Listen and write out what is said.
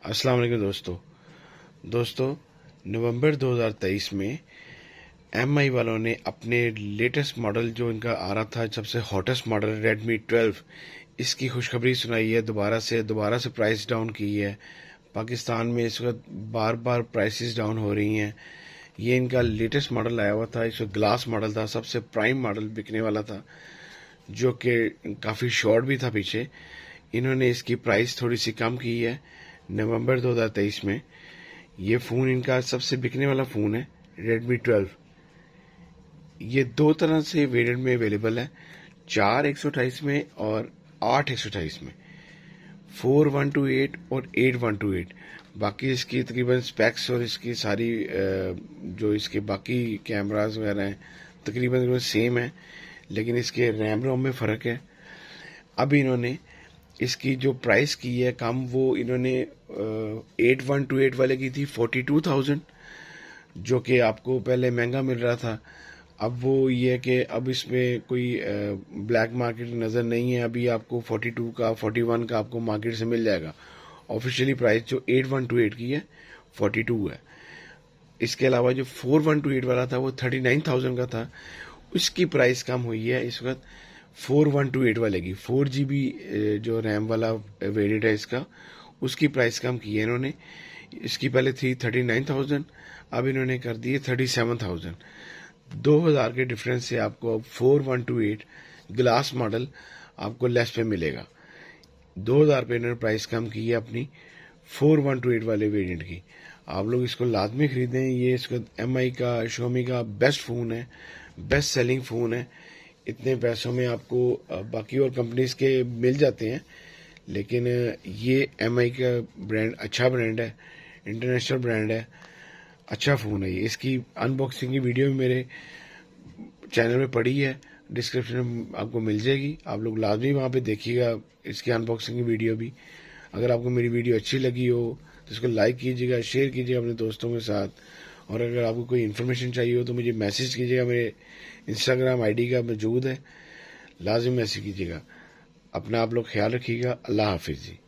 अस्सलाम वालेकुम दोस्तों नवंबर 2023 में एमआई वालों ने अपने लेटेस्ट मॉडल जो इनका आ रहा था सबसे हॉटेस्ट मॉडल रेडमी 12 इसकी खुशखबरी सुनाई है। दोबारा से प्राइस डाउन की है। पाकिस्तान में इस वक्त बार बार प्राइसेस डाउन हो रही हैं। ये इनका लेटेस्ट मॉडल आया हुआ था। इस वक्त ग्लास मॉडल था, सबसे प्राइम मॉडल बिकने वाला था, जो कि काफ़ी शॉर्ट भी था पीछे। इन्होंने इसकी प्राइस थोड़ी सी कम की है नवंबर 2023 में। ये फ़ोन इनका सबसे बिकने वाला फ़ोन है रेडमी 12। ये दो तरह से वेरिएंट में अवेलेबल है, 4 128 में और 8 128 में, 4128 और 8128। बाकी इसकी तकरीबन स्पेक्स और इसकी सारी जो इसके बाकी कैमरास वगैरह हैं तकरीबन सेम है, लेकिन इसके रैम रोम में फ़र्क है। अब इन्होंने इसकी जो प्राइस की है कम, वो इन्होंने 8128 वाले की थी 42,000, जो कि आपको पहले महंगा मिल रहा था। अब वो ये है कि अब इसमें कोई ब्लैक मार्केट नज़र नहीं है। अभी आपको 42 का 41 का आपको मार्केट से मिल जाएगा। ऑफिशियली प्राइस जो 8128 की है 42 है। इसके अलावा जो 4128 वाला था वो 39,000 का था। उसकी प्राइस कम हुई है इस वक्त 4128 वाले की। 4 GB जो रैम वाला वेरिएंट है इसका, उसकी प्राइस कम की है इन्होंने। इसकी पहले थी 39,000, अब इन्होंने कर दी है 37,000। 2,000 के डिफरेंस से आपको अब 4128 ग्लास मॉडल आपको लेस पे मिलेगा। 2,000 पे इन्होंने प्राइस कम की है अपनी 4128 वाले वेरिएंट की। आप लोग इसको लाजमी खरीदें। ये इसको एमआई का, शोमी का बेस्ट फ़ोन है, बेस्ट सेलिंग फ़ोन है। इतने पैसों में आपको बाकी और कंपनीज के मिल जाते हैं, लेकिन ये एमआई का ब्रांड अच्छा ब्रांड है, इंटरनेशनल ब्रांड है, अच्छा फ़ोन है ये। इसकी अनबॉक्सिंग की वीडियो भी मेरे चैनल में पड़ी है, डिस्क्रिप्शन में आपको मिल जाएगी। आप लोग लाजमी वहाँ पे देखिएगा इसकी अनबॉक्सिंग की वीडियो भी। अगर आपको मेरी वीडियो अच्छी लगी हो तो इसको लाइक कीजिएगा, शेयर कीजिएगा अपने दोस्तों के साथ। और अगर आपको कोई इन्फॉर्मेशन चाहिए हो तो मुझे मैसेज कीजिएगा, मेरे इंस्टाग्राम आईडी का मौजूद है, लाजिम मैसेज कीजिएगा। अपना आप लोग ख्याल रखिएगा। अल्लाह हाफिज़ जी।